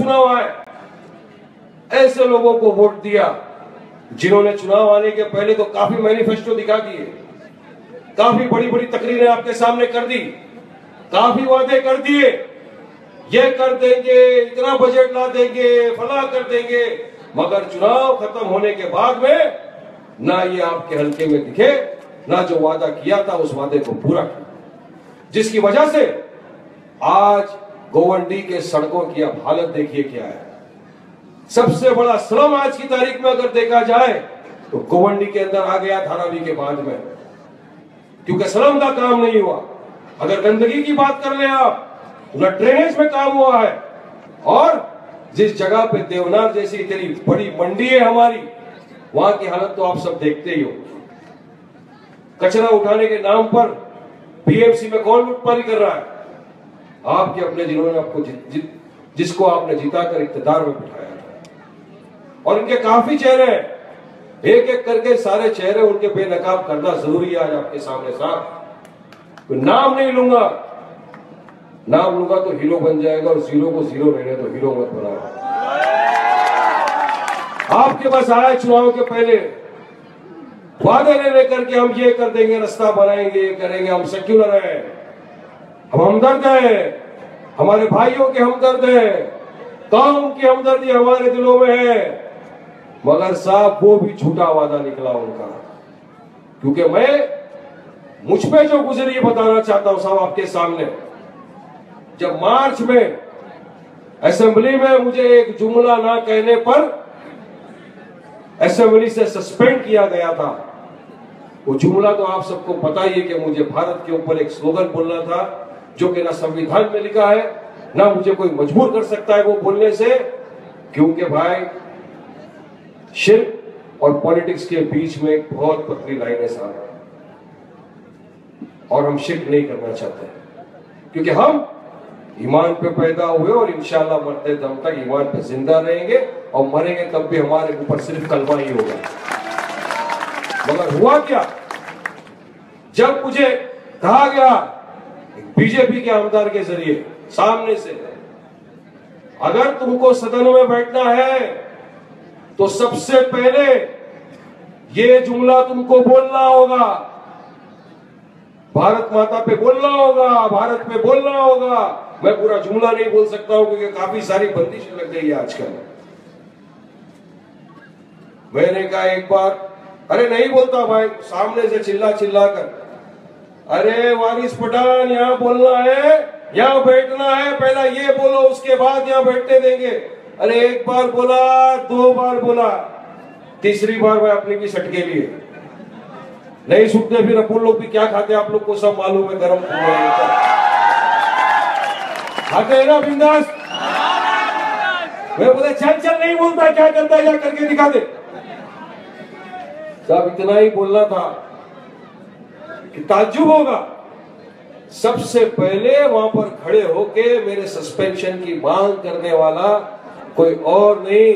चुनाव आए, ऐसे लोगों को वोट दिया जिन्होंने चुनाव आने के पहले तो काफी मैनिफेस्टो दिखा दिए, काफी बड़ी बड़ी तकरीरें आपके सामने कर दी, काफी वादे कर दिए, ये कर देंगे, इतना बजट ला देंगे, फला कर देंगे, मगर चुनाव खत्म होने के बाद में ना ये आपके हल्के में दिखे, ना जो वादा किया था उस वादे को पूरा किया, जिसकी वजह से आज गोवंडी के सड़कों की अब हालत देखिए क्या है। सबसे बड़ा स्लम आज की तारीख में अगर देखा जाए तो गोवंडी के अंदर आ गया धारावी के बाद में, क्योंकि स्लम का काम नहीं हुआ। अगर गंदगी की बात कर ले आप, न ड्रेनेज में काम हुआ है, और जिस जगह पे देवनार जैसी इतनी बड़ी मंडी है हमारी, वहां की हालत तो आप सब देखते ही हो। कचरा उठाने के नाम पर बीएमसी में कौन लुटपारी कर रहा है? आपके अपने जिन्होंने आपको जिसको आपने जिताकर इख्तियार में बिठाया था। और इनके काफी चेहरे हैं, एक एक करके सारे चेहरे उनके बेनकाब करना जरूरी है आज आपके सामने साहब। तो नाम नहीं लूंगा, नाम लूंगा तो हीरो बन जाएगा, और जीरो को जीरो रहने तो हीरो मत बनाओ। आपके पास आया चुनाव के पहले वादे लेकर के हम ये कर देंगे, रास्ता बनाएंगे, ये करेंगे, हम सेक्युलर हैं, हम हमदर्द हैं, हमारे भाइयों के हमदर्द हैं, कौम की हमदर्दी हमारे दिलों में है। मगर साहब वो भी झूठा वादा निकला उनका, क्योंकि मैं मुझ पे जो गुजरी बताना चाहता हूं साहब आपके सामने। जब मार्च में असेंबली में मुझे एक जुमला ना कहने पर असेंबली से सस्पेंड किया गया था, वो जुमला तो आप सबको पता ही है कि मुझे भारत के ऊपर एक स्लोगन बोलना था, जो कि ना संविधान में लिखा है, ना मुझे कोई मजबूर कर सकता है वो बोलने से, क्योंकि भाई शिर्क और पॉलिटिक्स के बीच में एक बहुत पतली लाइन है साहब, और हम शिर्क नहीं करना चाहते, क्योंकि हम ईमान पे पैदा हुए और इंशाल्लाह मरते दम तक ईमान पे जिंदा रहेंगे, और मरेंगे तब भी हमारे ऊपर सिर्फ कलमा ही होगा। मगर हुआ क्या, जब मुझे कहा गया बीजेपी के आमदार के जरिए सामने से, अगर तुमको सदन में बैठना है तो सबसे पहले ये जुमला तुमको बोलना होगा, भारत माता पे बोलना होगा, भारत पे बोलना होगा। मैं पूरा जुमला नहीं बोल सकता हूं क्योंकि काफी सारी बंदिशें लग गई है आजकल। मैंने कहा एक बार, अरे नहीं बोलता भाई, सामने से चिल्ला चिल्ला कर, अरे वारिस पठान यहाँ बोलना है, यहाँ बैठना है, पहला ये बोलो उसके बाद यहाँ बैठने देंगे। अरे एक बार बोला, दो बार बोला, तीसरी बार मैं अपनी भी सटके लिए नहीं सुनते। फिर अपन लोग भी क्या खाते आप लोग को सब मालूम है, गरम खाते हैं ना बिंदास। मैं बोले चल चल नहीं बोलता, क्या करता है, करके दिखा दे। साहब इतना ही बोलना था कि ताज्जुब होगा, सबसे पहले वहां पर खड़े होके मेरे सस्पेंशन की मांग करने वाला कोई और नहीं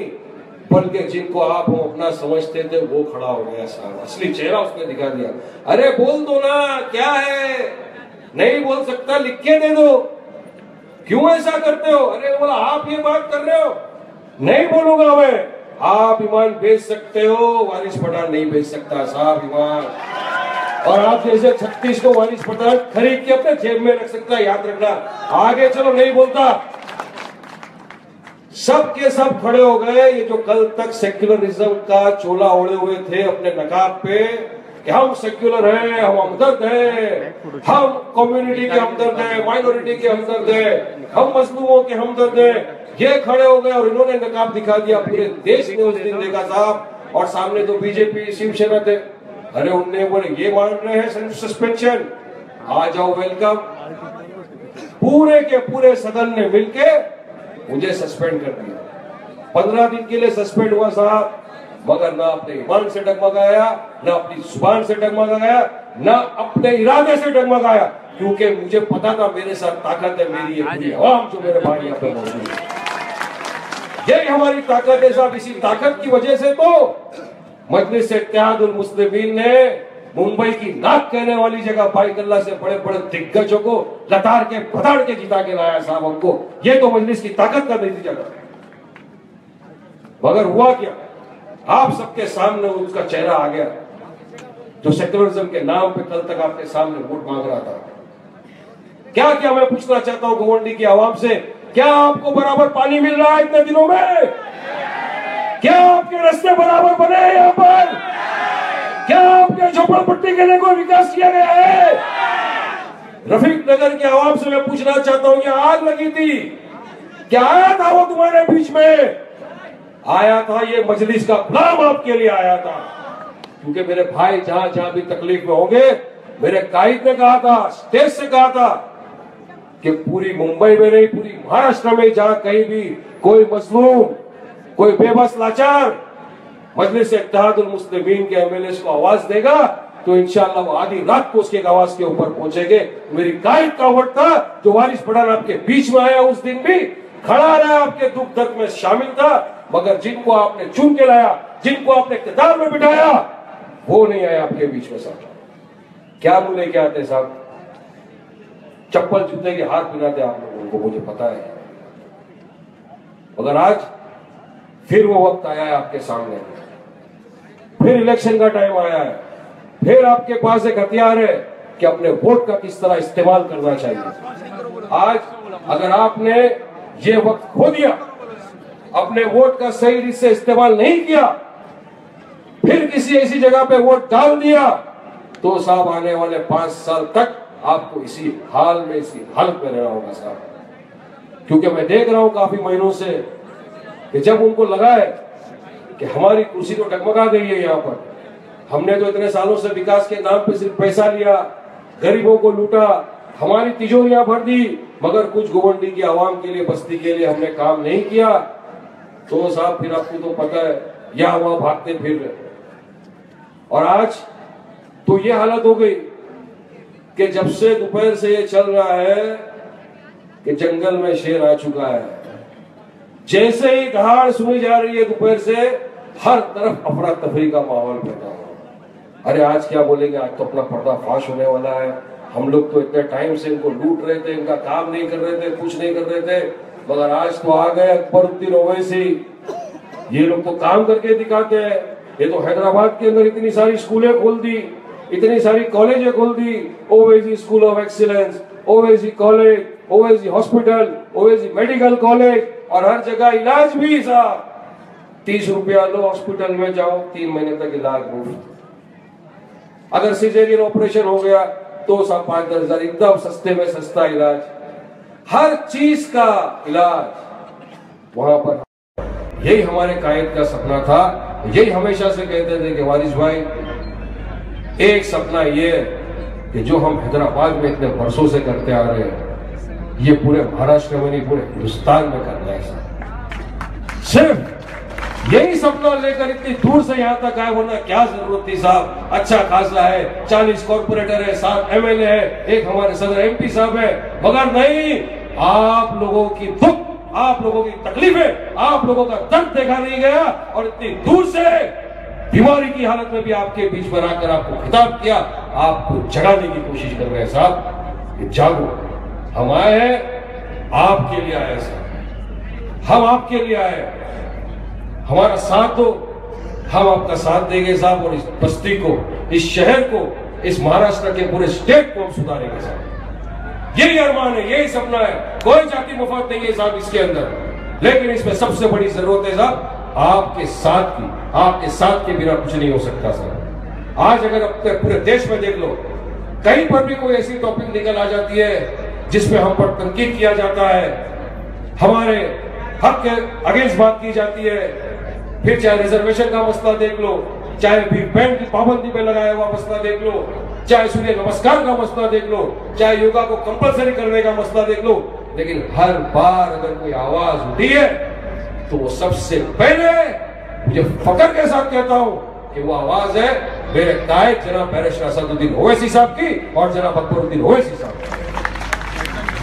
बल्कि जिनको आप हम अपना समझते थे वो खड़ा हो गया साहब, असली चेहरा उसने दिखा दिया। अरे बोल दो ना, क्या है, नहीं बोल सकता लिख के दे दो, क्यों ऐसा करते हो? अरे बोला आप ये बात कर रहे हो, नहीं बोलूंगा मैं। आप ईमान बेच सकते हो, वारिस पठान नहीं बेच सकता साहब ईमान, और आप जैसे 36 को वारिस पठान खरीद के अपने जेब में रख सकता है, याद रखना। आगे चलो, नहीं बोलता। सब के सब खड़े हो गए, ये जो कल तक सेक्युलरिज्म का चोला ओढ़े हुए थे अपने नकाब पे कि हम सेक्युलर हैं, हम हमदर्द हैं, हम कम्युनिटी के हमदर्द हैं, माइनॉरिटी के हमदर्द हैं, हम मजलूमों के हमदर्द हैं, ये खड़े हो गए और इन्होंने नकाब दिखा दिया। पूरे देश ने उस दिन देखा साहब, और सामने तो बीजेपी शिवसेना थे। अरे उनने बोले ये मान रहे हैं सस्पेंशन, आ जाओ वेलकम। पूरे के पूरे सदन ने मिलके मुझे सस्पेंड कर दिया, 15 दिन के लिए सस्पेंड हुआ साहब। मगर ना अपने ईमान से डगमगाया, ना अपनी जुबान से डगमगाया, ना अपने इरादे से डगमगाया, क्योंकि मुझे पता था मेरे साथ ताकत है, मेरी पूरी आवाम जो मेरे भाई यहाँ पे मौजूद है, यही हमारी ताकत है साहब। इसी ताकत की वजह से तो मजलिस इत्तेहादुल मुस्लिमीन ने मुंबई की नाक कहने वाली जगह बाइकल्ला से बड़े बड़े दिग्गजों को लताड़ के फताड़ के जिता के लाया साहब हमको। ये तो मजलिस की ताकत का नतीजा था। मगर हुआ क्या, आप सबके सामने उसका चेहरा आ गया जो सेक्युलरिज्म के नाम पे कल तक आपके सामने वोट मांग रहा था। क्या क्या मैं पूछना चाहता हूं गोवंडी की आवाम से, क्या आपको बराबर पानी मिल रहा है इतने दिनों में? क्या आपके रास्ते बराबर बने हैं यहाँ पर? क्या आपके झोपड़पट्टी के लिए कोई विकास किया गया है? रफीक नगर की आवाम से मैं पूछना चाहता हूं, यहाँ आग लगी थी, क्या आया था वो तुम्हारे बीच में? आया था ये मजलिस का गुलाम आपके लिए आया था, क्योंकि मेरे भाई जहां जहां भी तकलीफ में होंगे, मेरे कायद ने कहा था, स्टेज से कहा था कि पूरी मुंबई में नहीं, पूरी महाराष्ट्र में जहां कहीं भी कोई मजलूम, कोई बेबस लाचार मजलिस इत्तेहादुल मुस्लिमीन के एमएलए को आवाज देगा तो इंशाअल्लाह वो आधी रात को उसके आवाज के ऊपर पहुंचेंगे। मेरी कायद का वोट था जो वारिस पठान आपके बीच में आया, उस दिन भी खड़ा रहा, आपके दुख दर्द में शामिल था, मगर जिनको आपने चुन के लाया, जिनको आपने इक़्तिदार में बिठाया, वो नहीं आया आपके बीच में। साहब क्या मुंह लेके आते साहब, चप्पल जूते के हाथ पिलाते आप लोगों को, मुझे पता है। मगर आज फिर वो वक्त आया है आपके सामने, फिर इलेक्शन का टाइम आया है, फिर आपके पास एक हथियार है कि अपने वोट का किस तरह इस्तेमाल करना चाहिए। आज अगर आपने ये वक्त खो दिया, अपने वोट का सही रीत से इस्तेमाल नहीं किया, फिर किसी ऐसी जगह पे वोट डाल दिया, तो साहब आने वाले 5 साल तक आपको इसी हाल में, इसी हालत में रहना होगा साहब। क्योंकि मैं देख रहा हूं काफी महीनों से कि जब उनको लगा है कि हमारी कुर्सी तो डगमगा गई है यहाँ पर, हमने तो इतने सालों से विकास के नाम पे सिर्फ पैसा लिया, गरीबों को लूटा, हमारी तिजोरियां भर दी, मगर कुछ गोवंडी की आवाम के लिए, बस्ती के लिए हमने काम नहीं किया, तो साहब फिर आपको तो पता है यहाँ वहां भागते फिर रहे। और आज तो ये हालत हो गई कि जब से दोपहर से ये चल रहा है कि जंगल में शेर आ चुका है, जैसे ही दहाड़ सुनी जा रही है दोपहर से, हर तरफ अफरा तफरी का माहौल पैदा हो। अरे आज क्या बोलेंगे, आज तो अपना पर्दाफाश होने वाला है, हम लोग तो इतने टाइम से इनको लूट रहे थे, इनका काम नहीं कर रहे थे, कुछ नहीं कर रहे थे, मगर आज तो आ गए अकबरुद्दीन ओवैसी, ये लोग तो काम करके दिखाते हैं। ये तो हैदराबाद के अंदर इतनी सारी स्कूलें खोल दी, इतनी सारी कॉलेजें खोल दी, Owaisi school of excellence, Owaisi college, Owaisi hospital, Owaisi medical college, और हर जगह इलाज भी साहब 30 रुपया लो, हॉस्पिटल में जाओ, 3 महीने तक इलाज मुफ्त। अगर सिजेरियन ऑपरेशन हो गया तो साहब 5-10 हजार, एकदम सस्ते में सस्ता इलाज, हर चीज का इलाज वहां पर। यही हमारे कायद का सपना था, यही हमेशा से कहते थे कि वारिस भाई, एक सपना ये है कि जो हम हैदराबाद में इतने वर्षों से करते आ रहे हैं, ये पूरे महाराष्ट्र में नहीं, पूरे हिंदुस्तान में करना है साहब। सिर्फ यही सपना लेकर इतनी दूर से यहाँ तक आए, वरना क्या जरूरत थी साहब। अच्छा खासा है, 40 कॉर्पोरेटर है, 7 एमएलए है, एक हमारे सदर एमपी साहब है, मगर नहीं, आप लोगों की दुख, आप लोगों की तकलीफें, आप लोगों का दर्द देखा नहीं गया, और इतनी दूर से बीमारी की हालत में भी आपके बीच में आकर आपको खिताब किया, आपको जगाने की कोशिश कर रहे हैं साहब। ये जागो, हम आए हैं, आपके लिए आए साहब, हम आपके लिए आए, हमारा साथ दो, हम आपका साथ देंगे साहब, और इस बस्ती को, इस शहर को, इस महाराष्ट्र के पूरे स्टेट को हम सुधारेंगे साहब। यही अरमान है, यही सपना है, कोई जाति मुफाद नहीं है साहब इसके अंदर, लेकिन इसमें सबसे बड़ी जरूरत है साहब आपके साथ की। आपके साथ के बिना कुछ नहीं हो सकता साहब। आज अगर अपने पूरे देश में देख लो, कहीं पर भी कोई ऐसी टॉपिक निकल आ जाती है जिसमें हम पर तनकीद किया जाता है, हमारे हक के अगेंस्ट बात की जाती है, फिर चाहे रिजर्वेशन का मसला देख लो, चाहे भी बैंड की पाबंदी पे लगाया हुआ मसला देख लो, चाहे सूर्य नमस्कार का मसला देख लो, चाहे योगा को कंपलसरी करने का मसला देख लो, लेकिन हर बार अगर कोई आवाज उठी है तो वो सबसे पहले, मुझे फख्र के साथ कहता हूं कि वो आवाज है मेरे कायद जनाब बैरिस्टर असदुद्दीन ओवैसी साहब की और जनाब अकबरुद्दीन ओवैसी साहब की।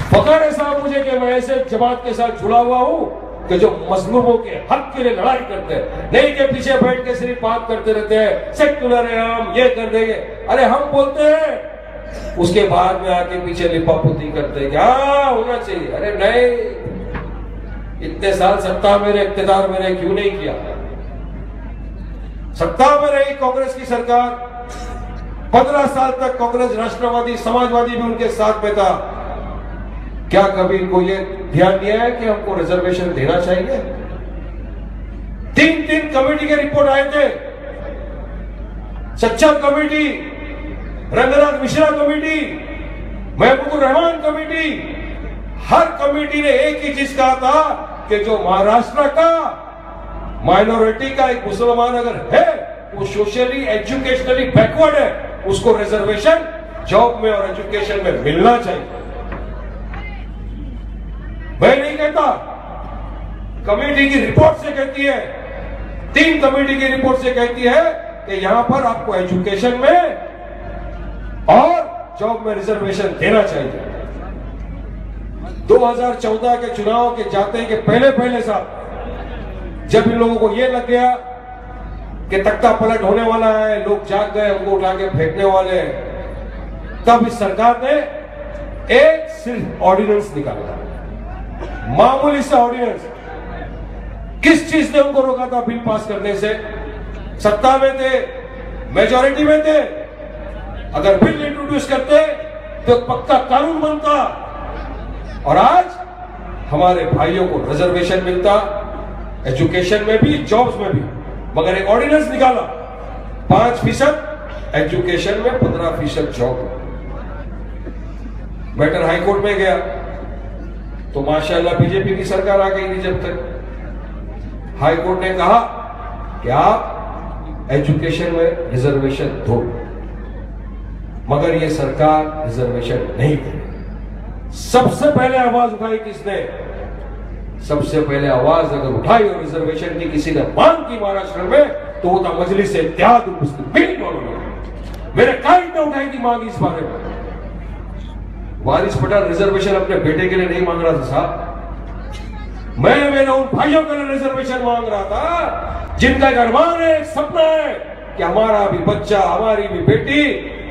फख्र है साहब मुझे कि मैं ऐसे जमात के साथ जुड़ा हुआ हूं कि जो मजलूमों के हक के लिए लड़ाई करते हैं, नहीं के पीछे बैठ के सिर्फ बात करते रहते हैं, सेक्युलर है हम, ये कर देंगे। अरे हम बोलते हैं, उसके बाद में आके पीछे लिपापोती करते हैं, क्या होना चाहिए। अरे नहीं, इतने साल सत्ता में रहे, इख्तियार में रहे, क्यों नहीं किया? सत्ता में रही कांग्रेस की सरकार, 15 साल तक कांग्रेस राष्ट्रवादी समाजवादी भी उनके साथ में था। क्या कभी इनको ये ध्यान दिया है कि हमको रिजर्वेशन देना चाहिए? 3 कमेटी के रिपोर्ट आए थे, Sachar committee, Ranganath Mishra committee, Mahbubur Rahman committee, हर कमेटी ने एक ही चीज कहा था कि जो महाराष्ट्र का माइनॉरिटी का एक मुसलमान अगर है, वो सोशली एजुकेशनली बैकवर्ड है, उसको रिजर्वेशन जॉब में और एजुकेशन में मिलना चाहिए। मैं नहीं कहता, कमेटी की रिपोर्ट से कहती है, 3 कमेटी की रिपोर्ट से कहती है कि यहां पर आपको एजुकेशन में और जॉब में रिजर्वेशन देना चाहिए। 2014 के चुनाव के जाते के पहले साहब, जब इन लोगों को यह लग गया कि तख्ता पलट होने वाला है, लोग जाग गए, उनको उठा के फेंकने वाले हैं, तब इस सरकार ने एक सिर्फ ऑर्डिनेंस निकाला, मामूली सा ऑर्डिनेंस। किस चीज ने उनको रोका था बिल पास करने से? सत्ता में थे, मेजॉरिटी में थे, अगर बिल इंट्रोड्यूस करते तो पक्का कानून बनता और आज हमारे भाइयों को रिजर्वेशन मिलता, एजुकेशन में भी, जॉब्स में भी। मगर एक ऑर्डिनेंस निकाला, 5% एजुकेशन में, 15% जॉब। मैटर हाईकोर्ट में गया तो माशाल्लाह बीजेपी की सरकार आ गई थी। जब तक हाईकोर्ट ने कहा कि आप एजुकेशन में रिजर्वेशन दो, मगर ये सरकार रिजर्वेशन नहीं दे। सबसे पहले आवाज उठाई किसने? सबसे पहले आवाज अगर उठाई और रिजर्वेशन की किसी ने मांग की महाराष्ट्र में, तो वो था मजलिस इत्तेहाद मुस्लिमीन वालों ने। मेरे कायद ने उठाई थी मांग इस बारे में। वारिस पठान रिजर्वेशन अपने बेटे के लिए नहीं मांग रहा था साहब, मैं मेरे उन भाइयों के लिए रिजर्वेशन मांग रहा था जिनका एक अरमान है, एक सपना है कि हमारा भी बच्चा, हमारी भी बेटी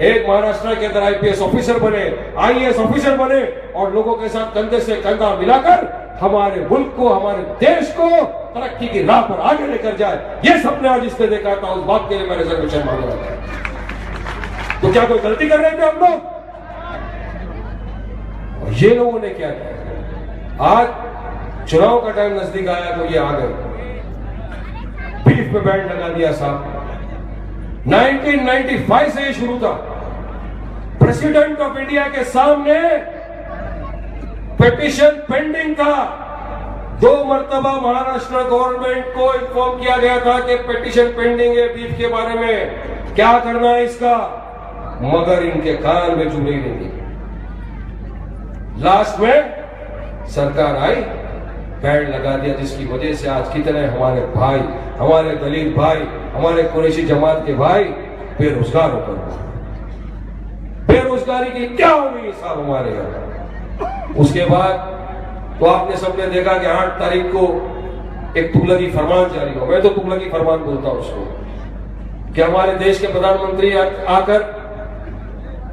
एक महाराष्ट्र के अंदर आईपीएस ऑफिसर बने, आईएएस ऑफिसर बने और लोगों के साथ कंधे से कंधा मिलाकर हमारे मुल्क को, हमारे देश को तरक्की की राह पर आगे लेकर जाए। ये सपने आज इसने देखा था, उस बात के लिए मैं रिजर्वेशन मांग रहा था। तो क्या कोई गलती कर रहे थे हम लोग? और ये लोगों ने क्या किया? आज चुनाव का टाइम नजदीक आया तो ये आ गए, बीफ पे बैंड लगा दिया साहब। 1995 से ये शुरू था। प्रेसिडेंट ऑफ इंडिया के सामने पिटीशन पेंडिंग था। 2 मरतबा महाराष्ट्र गवर्नमेंट को इन्फॉर्म किया गया था कि पिटीशन पेंडिंग है बीफ के बारे में, क्या करना है इसका, मगर इनके कान में जू नहीं देंगे। लास्ट में सरकार आई, बैंड लगा दिया, जिसकी वजह से आज कितने हमारे भाई, हमारे दलित भाई, हमारे कुरैशी जमात के भाई बेरोजगार होकर, बेरोजगारी की क्या हो गई साहब हमारे यहाँ। उसके बाद तो आपने सबने देखा कि 8 तारीख को एक तुगलकी फरमान जारी हो, मैं तो तुगलकी फरमान बोलता हूं उसको, कि हमारे देश के प्रधानमंत्री आकर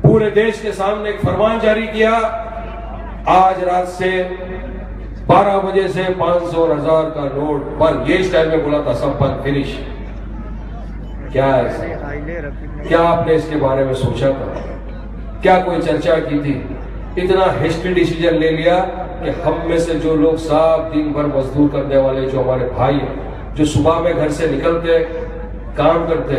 पूरे देश के सामने एक फरमान जारी किया, आज रात से 12 बजे से 500 और 1000 का नोट बंद। ये स्टाइल में बोला था, सब बंद, फिनिश। क्या है? क्या आपने इसके बारे में सोचा था? क्या कोई चर्चा की थी? इतना हेस्टी डिसीजन ले लिया कि हम में से जो लोग साफ दिन भर मजदूर करने वाले जो हमारे भाई हैं, जो सुबह में घर से निकलते काम करते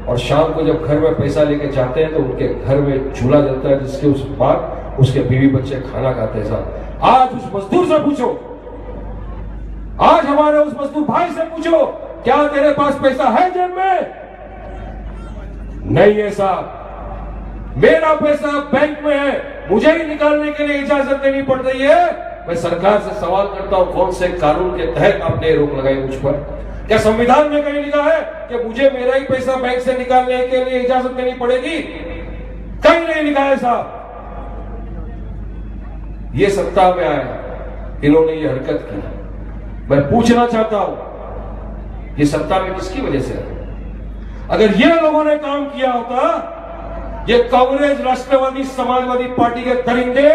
और शाम को जब घर में पैसा लेके जाते हैं तो उनके घर में चूल्हा जलता है, जिसके उस बाद उसके बीवी बच्चे खाना खाते हैं साहब। आज उस मजदूर से पूछो, आज हमारे उस मजदूर भाई से पूछो, क्या तेरे पास पैसा है जेब में? नहीं है साहब, मेरा पैसा बैंक में है, मुझे ही निकालने के लिए इजाजत देनी पड़ रही है। मैं सरकार से सवाल करता हूं, कौन से कानून के तहत आपने रोक लगाई मुझ पर? क्या संविधान में कहीं लिखा है कि मुझे मेरा ही पैसा बैंक से निकालने के लिए इजाजत देनी पड़ेगी? कहीं नहीं लिखा है साहब। ये सत्ता में आए, इन्होंने ये हरकत की। मैं पूछना चाहता हूं, ये सत्ता में किसकी वजह से है? अगर ये लोगों ने काम किया होता, ये कांग्रेस राष्ट्रवादी समाजवादी पार्टी के दरिंदे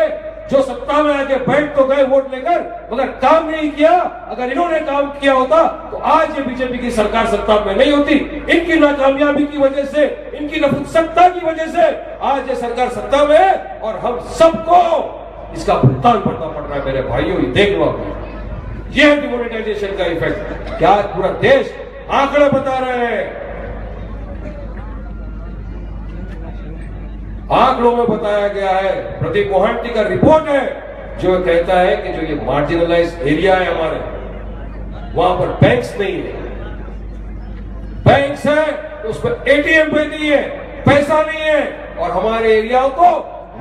जो सत्ता में आके बैठ तो गए वोट लेकर, मगर काम नहीं किया। अगर इन्होंने काम किया होता तो आज ये बीजेपी की सरकार सत्ता में नहीं होती। इनकी नाकामयाबी की वजह से, इनकी नपुंसकता की वजह से आज ये सरकार सत्ता में है और हम सबको इसका भुगतान करना पड़ रहा है। मेरे भाइयों, देख लो आप, ये है डिमोनेटाइजेशन का इफेक्ट। क्या पूरा देश आंकड़े बता रहे हैं, आंकड़ों में बताया गया है। प्रदीप मोहंती का रिपोर्ट है जो कहता है कि जो ये मार्जिनलाइज एरिया है हमारे, वहां पर बैंक्स नहीं है, बैंक्स है तो उस पर एटीएम पे नहीं है, पैसा नहीं है, और हमारे एरियाओं को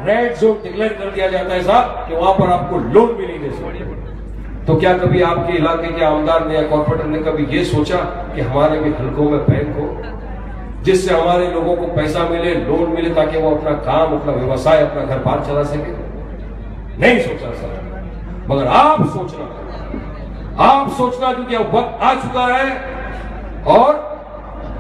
रेड जोन डिक्लेयर कर दिया जाता है साहब कि वहां पर आपको लोन भी नहीं दे सकते। तो क्या कभी आपके इलाके के आमदार ने या कॉर्पोरेटर ने कभी ये सोचा कि हमारे भी हलकों में बैंक हो जिससे हमारे लोगों को पैसा मिले, लोन मिले, ताकि वो अपना काम, अपना व्यवसाय, अपना घर बार चला सके? नहीं सोचा सर। मगर आप सोचना क्योंकि अब वक्त आ चुका है और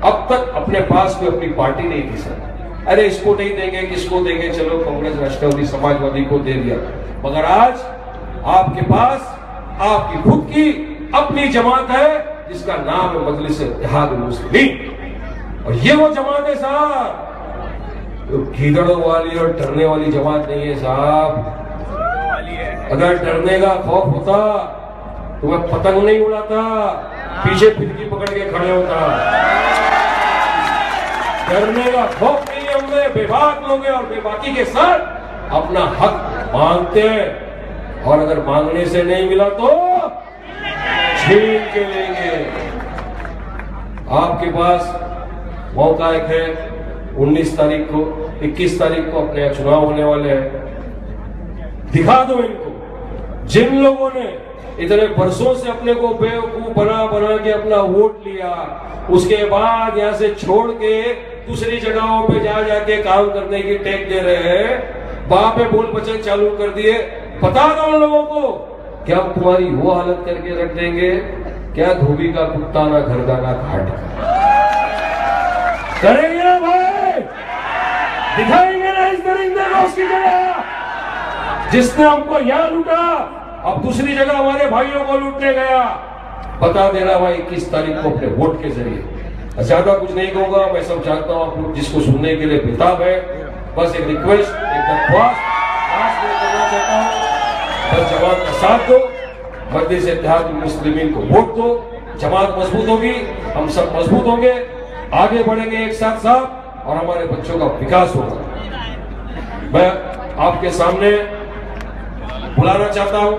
अब तक अपने पास कोई अपनी पार्टी नहीं थी सर। अरे इसको नहीं देंगे, किसको देंगे, चलो कांग्रेस, राष्ट्रवादी, समाजवादी को दे दिया। मगर आज आपके पास आपकी खुद की अपनी जमात है जिसका नाम है मजलिस इत्तेहाद मुस्लिमीन। और ये वो जमात है साहब, तो गीदड़ों वाली और डरने वाली जमात नहीं है साहब। अगर डरने का खौफ होता तो मैं पतंग नहीं उड़ाता, पीछे फिरकी पकड़ के खड़े होता। डरने का खौफ नहीं है हमें, बेबाक लोग हैं और बेबाकी के साथ अपना हक मांगते हैं, और अगर मांगने से नहीं मिला तो छीन के लेंगे। आपके पास मौका एक है, 19 तारीख को, 21 तारीख को अपने चुनाव होने वाले हैं। दिखा दो इनको, जिन लोगों ने इतने वर्षों से अपने को बेवकूफ बना बना के अपना वोट लिया, उसके बाद यहां से छोड़ के दूसरी जगहों पे जा जाके काम करने की टेक दे रहे हैं, वहां पे बोल बचन चालू कर दिए। बता दो उन लोगों को कि हम तुम्हारी वो हालत करके रख देंगे, क्या धोबी का कुत्ता ना घर का ना घाट का। करेंगे ना भाई, दिखाएंगे ना इस दरिंदे को उसकी जगह। जिसने हमको यहां लूटा अब दूसरी जगह हमारे भाइयों को लूटने गया। बता देना भाई 21 तारीख को अपने वोट के जरिए। ज्यादा कुछ नहीं कहूंगा, मैं सब जानता हूं आप लोग जिसको सुनने के लिए बेताब है। बस एक रिक्वेस्ट, एक दरख्वास्त आज मैं करना चाहता हूं, बस जमात का साथ दो, मजलिस इत्तेहाद मुस्लिमीन को वोट दो। जमात मजबूत होगी, हम सब मजबूत होंगे, आगे बढ़ेंगे एक साथ साथ, और हमारे बच्चों का विकास होगा। मैं आपके सामने बुलाना चाहता हूं